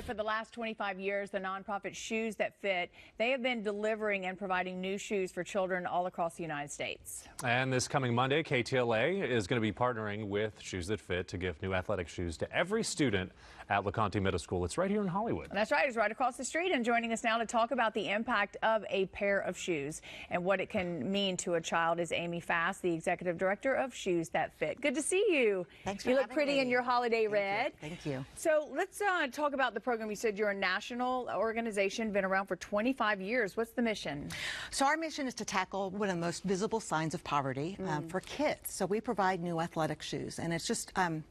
right, for the last 25 years, the nonprofit Shoes That Fit, they have been delivering and providing new shoes for children all across the United States. And this coming Monday, KTLA is going to be partnering with Shoes That Fit to give new athletic shoes to every student at LeConte Middle School. It's right here in Hollywood. That's right. It's right across the street. And joining us now to talk about the impact of a pair of shoes and what it can mean to a child is Amy Fass, the executive director of Shoes That Fit. Good to see you. Thanks for You look having pretty me. in your holiday red. Thank you. So let's talk about the program. You said you're a national organization, been around for 25 years. What's the mission? So our mission is to tackle one of the most visible signs of poverty for kids. So we provide new athletic shoes. And it's just, I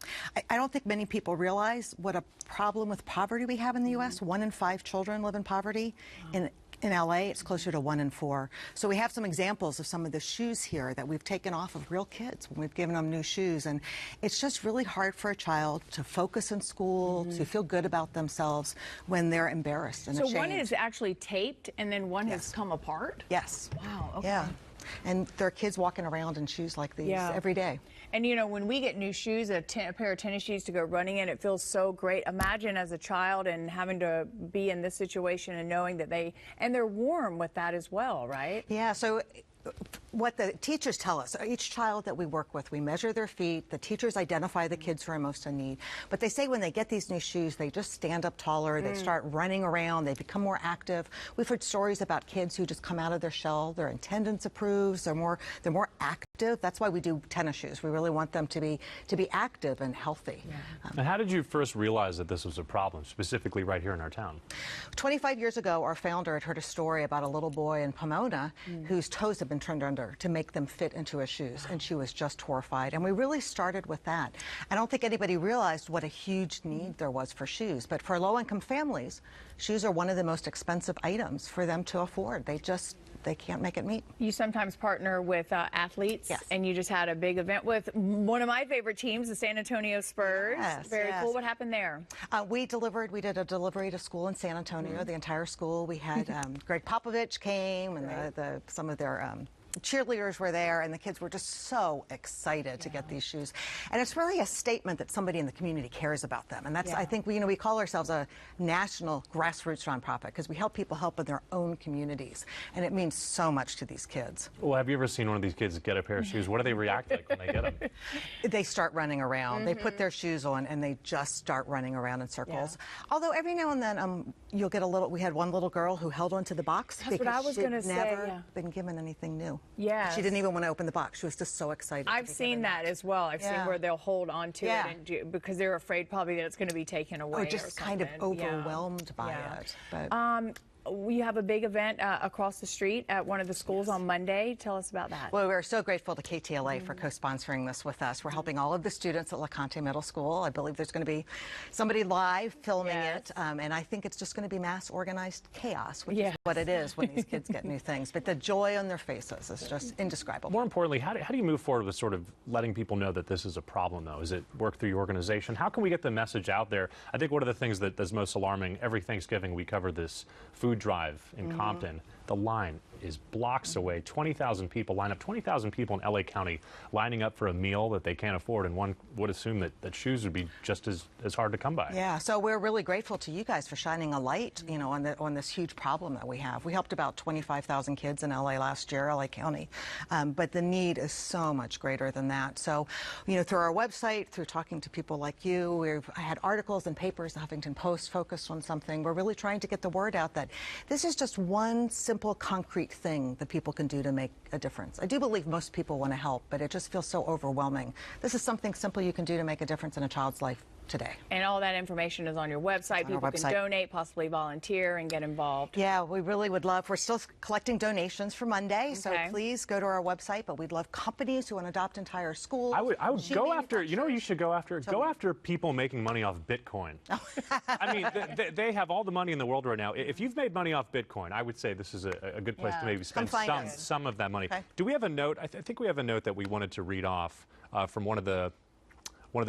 don't think many people realize what a problem with poverty we have in the U.S. 1 in 5 children live in poverty. In LA, it's closer to 1 in 4. So we have some examples of some of the shoes here that we've taken off of real kids when we've given them new shoes. And it's just really hard for a child to focus in school, to feel good about themselves when they're embarrassed and ashamed. So one is actually taped and then one has come apart? Yes. Wow. Okay. Yeah. And there are kids walking around in shoes like these every day. And you know, when we get new shoes, a pair of tennis shoes to go running in, it feels so great. Imagine as a child and having to be in this situation and knowing that they're warm with that as well, right? Yeah, so what the teachers tell us, each child that we work with, we measure their feet, the teachers identify the kids who are most in need. But they say when they get these new shoes, they just stand up taller, they start running around, they become more active. We've heard stories about kids who just come out of their shell, their attendance improves, they're more active. That's why we do tennis shoes. We really want them to be active and healthy. And how did you first realize that this was a problem, specifically right here in our town? 25 years ago, our founder had heard a story about a little boy in Pomona whose toes had been turned under to make them fit into his shoes, and she was just horrified. And we really started with that. I don't think anybody realized what a huge need there was for shoes, but for low-income families, shoes are one of the most expensive items for them to afford. They can't make it meet. You sometimes partner with athletes, and you just had a big event with one of my favorite teams, the San Antonio Spurs. Very cool. What happened there? We did a delivery to school in San Antonio, the entire school. We had Greg Popovich came, and some of their cheerleaders were there, and the kids were just so excited to get these shoes. And it's really a statement that somebody in the community cares about them. And that's, I think, we call ourselves a national grassroots nonprofit because we help people help in their own communities. And it means so much to these kids. Well, have you ever seen one of these kids get a pair of shoes? What do they react like when they get them? They start running around. They put their shoes on, and they just start running around in circles. Although every now and then you'll get we had one little girl who held onto the box That's what I was going to say. Never been given anything new. Yeah, she didn't even want to open the box. She was just so excited. I've seen that as well. I've seen where they'll hold on to it because they're afraid probably that it's going to be taken away. Or just kind of overwhelmed by it. But we have a big event across the street at one of the schools on Monday. Tell us about that. Well, we're so grateful to KTLA for co-sponsoring this with us. We're helping all of the students at LeConte Middle School. I believe there's going to be somebody live filming it, and I think it's just going to be mass organized chaos, which is what it is when these kids get new things. But the joy on their faces is just indescribable. More importantly, how do you move forward with sort of letting people know that this is a problem, though? Is it work through your organization? How can we get the message out there? I think one of the things that is most alarming, every Thanksgiving we cover this food drive in Compton. The line is blocks away. 20,000 people line up. 20,000 people in LA County lining up for a meal that they can't afford, and one would assume that shoes would be just as hard to come by. Yeah, so we're really grateful to you guys for shining a light, on this huge problem that we have. We helped about 25,000 kids in LA last year, LA County, but the need is so much greater than that. So, through our website, through talking to people like you, we've had articles and papers, the Huffington Post focused on something. We're really trying to get the word out that this is just one simple, concrete thing that people can do to make a difference. I do believe most people want to help, but it just feels so overwhelming. This is something simple you can do to make a difference in a child's life today. And all that information is on your website. People can donate, possibly volunteer, and get involved. Yeah, we really would love. We're still collecting donations for Monday, so please go to our website. But we'd love companies who want to adopt entire schools. I would go after. You know, what you should go after. Go after people making money off Bitcoin. I mean, they have all the money in the world right now. If you've made money off Bitcoin, I would say this is a good place to maybe spend some of that money. Okay. Do we have a note? I think we have a note that we wanted to read off from one of the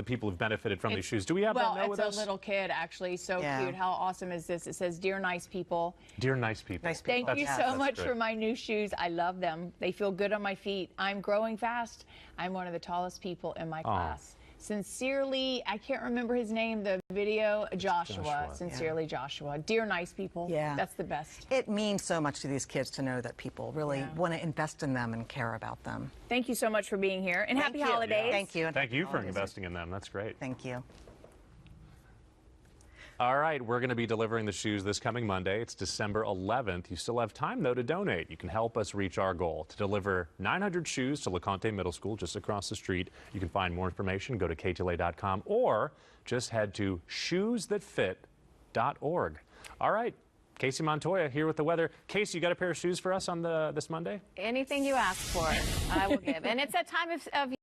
people who've benefited from these shoes. Do we have that note with us? Well, it's a little kid, actually. So cute. How awesome is this? It says, "Dear nice people." Dear nice people. Nice people. Thank you so much for my new shoes. I love them. They feel good on my feet. I'm growing fast. I'm one of the tallest people in my class. Sincerely, I can't remember his name, the video, Joshua. Sincerely, Joshua. Dear nice people. Yeah. That's the best. It means so much to these kids to know that people really want to invest in them and care about them. Thank you so much for being here, and happy holidays. Yeah. Thank you. Thank you for investing in them. That's great. Thank you. All right, we're going to be delivering the shoes this coming Monday. It's December 11th. You still have time, though, to donate. You can help us reach our goal to deliver 900 shoes to LeConte Middle School just across the street. You can find more information, go to KTLA.com, or just head to shoesthatfit.org. All right, Casey Montoya here with the weather. Casey, you got a pair of shoes for us on this Monday? Anything you ask for, I will give. And it's that time of